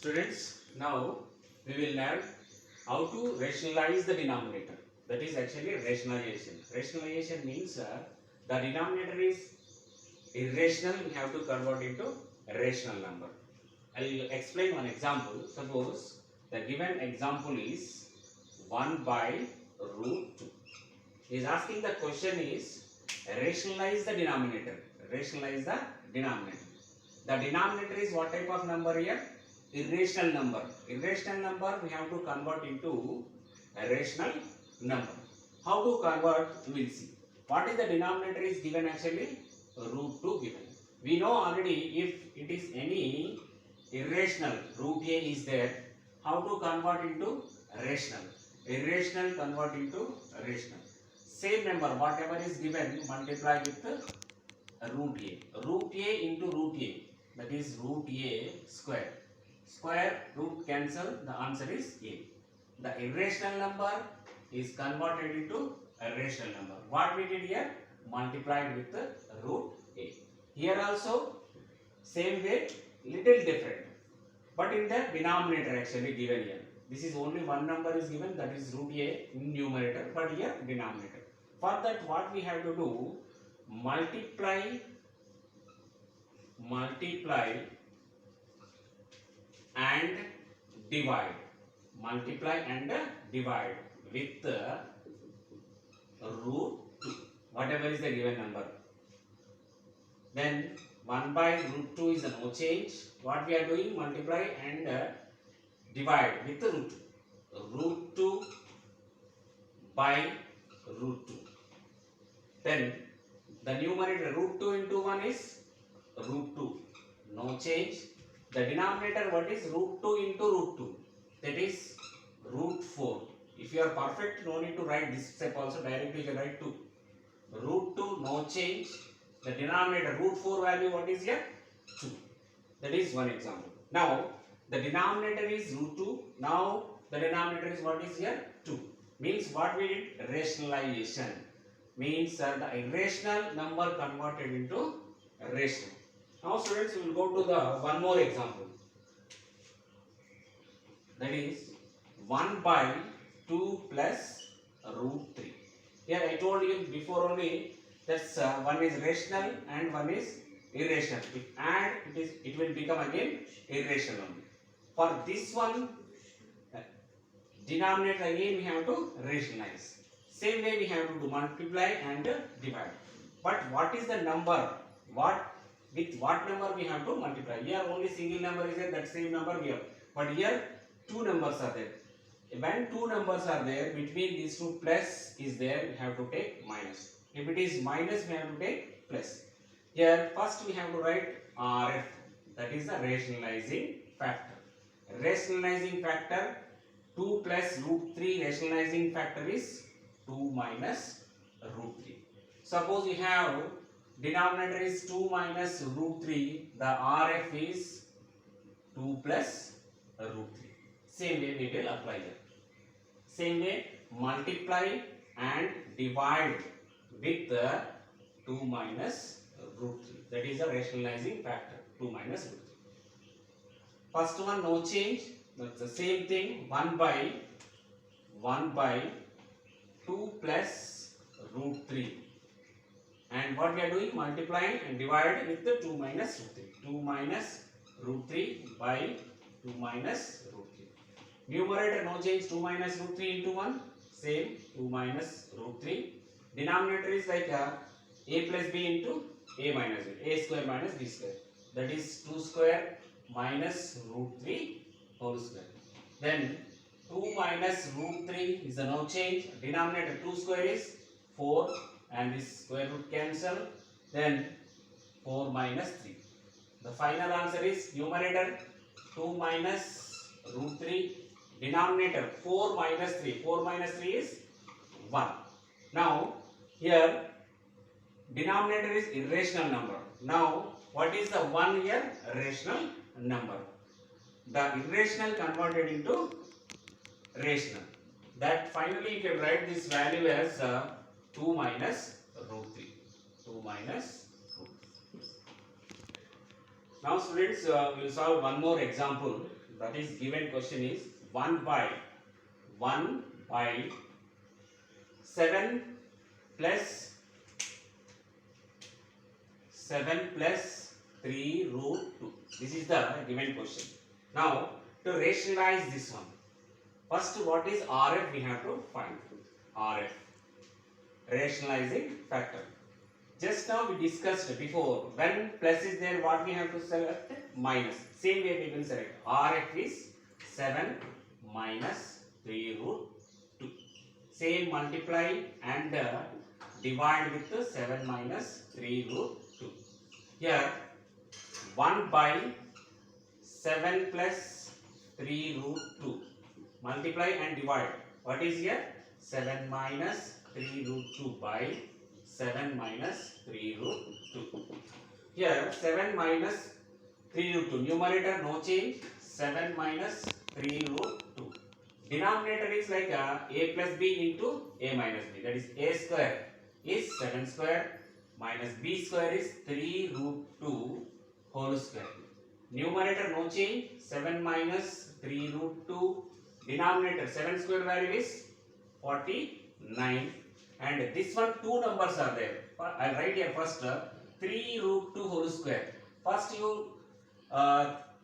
Students, now we will learn how to rationalize the denominator. That is actually rationalization. Rationalization means the denominator is irrational, we have to convert into a rational number. I will explain one example. Suppose the given example is 1 by root 2. He is asking the question is rationalize the denominator. Rationalize the denominator. The denominator is what type of number here? Irrational number. Irrational number we have to convert into a rational number. How to convert? We will see. What is the denominator is given actually? Root 2 given. We know already if it is any irrational, root a is there. How to convert into rational? Irrational convert into rational. Same number, whatever is given, multiply with root a. Root a into root a, that is root a square. Square root cancel, the answer is a. The irrational number is converted into a rational number. What we did here? Multiplied with the root a. Here also same way, little different. But in the denominator actually given here. This is only one number is given, that is root a in numerator, but here denominator. For that what we have to do? Multiply and divide. Multiply and divide with the root 2. Whatever is the given number. Then 1 by root 2 is a no change. What we are doing? Multiply and divide with the root 2. Root 2 by root 2. Then the numerator root 2 into 1 is root 2. No change. The denominator what is? Root 2 into root 2. That is root 4. If you are perfect, no need to write this step also. Directly you can write 2. Root 2 no change. The denominator root 4 value what is here? 2. That is one example. Now the denominator is root 2. Now the denominator is what is here? 2. Means what we did? Rationalization. Means the irrational number converted into rational. Now students, we will go to the one more example. That is 1 by 2 plus root 3. Here I told you before only that one is rational and one is irrational. If add, it will become again irrational only. For this one, denominator again we have to rationalize. Same way we have to do multiply and divide. But what is the number? With what number we have to multiply? Here only single number is there, that same number we have. But here two numbers are there. When two numbers are there, between these two plus is there, we have to take minus. If it is minus, we have to take plus. Here first we have to write RF, that is the rationalizing factor. Rationalizing factor 2 plus root 3, rationalizing factor is 2 minus root 3. Suppose we have denominator is 2 minus root 3, the RF is 2 plus root 3. Same way we will apply here. Same way multiply and divide with the 2 minus root 3. That is a rationalizing factor, 2 minus root 3. First one no change, that's the same thing, 1 by 2 plus root 3. And what we are doing? Multiplying and divide with the 2 minus root 3. 2 minus root 3 by 2 minus root 3. Numerator no change, 2 minus root 3 into 1. Same, 2 minus root 3. Denominator is like a plus b into a minus b. A square minus b square. That is 2 square minus root 3 whole square. Then 2 minus root 3 is a no change. Denominator 2 square is 4 and this square root cancel. Then 4 minus 3. The final answer is numerator 2 minus root 3. Denominator 4 minus 3. 4 minus 3 is 1. Now here denominator is irrational number. Now what is the 1 here? Rational number. The irrational converted into rational. That finally you can write this value as 2 minus root 3. 2 minus root 3. Now students, we will solve one more example. that is given question is 1 by 7 plus 3 root 2. This is the given question. Now to rationalize this one, first what is RF we have to find. RF, rationalizing factor. Just now we discussed before, when plus is there, what we have to select? Minus. Same way we will select. RF is 7 minus 3 root 2. Same multiply and divide with the 7 minus 3 root 2. Here 1 by 7 plus 3 root 2. Multiply and divide. What is here? 7 minus 3 root 2 by 7 minus 3 root 2. Here 7 minus 3 root 2. Numerator no change. 7 minus 3 root 2. Denominator is like a plus b into a minus b. That is a square is 7 square minus b square is 3 root 2 whole square. Numerator no change. 7 minus 3 root 2. Denominator 7 square value is 49. And this one, two numbers are there. I'll write here first 3 root 2 whole square. First you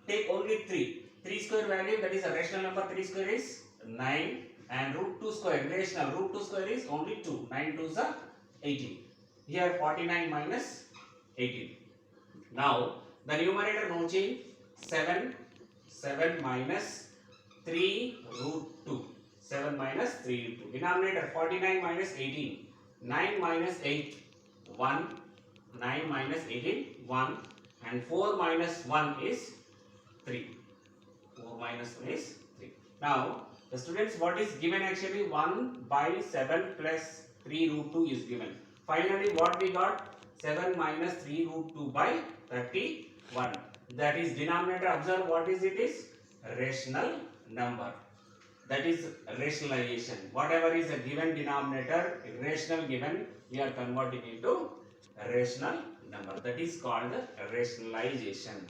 take only 3. 3 square value, that is a rational number. 3 square is 9 and root 2 square rational. Root 2 square is only 2. 9 2s are 18. Here 49 minus 18. Now the numerator no change. 7 minus 3 root 2. 7 minus 3 root 2. Denominator 49 minus 18. 9 minus 8. 1. 9 minus 18. 1. And 4 minus 1 is 3. 4 minus 1 is 3. Now, the students, what is given actually? 1 by 7 plus 3 root 2 is given. Finally, what we got? 7 minus 3 root 2 by 31. That is denominator. Observe what is it is? Rational number. That is rationalization. Whatever is a given denominator, irrational given, we are converting into a rational number. That is called rationalization.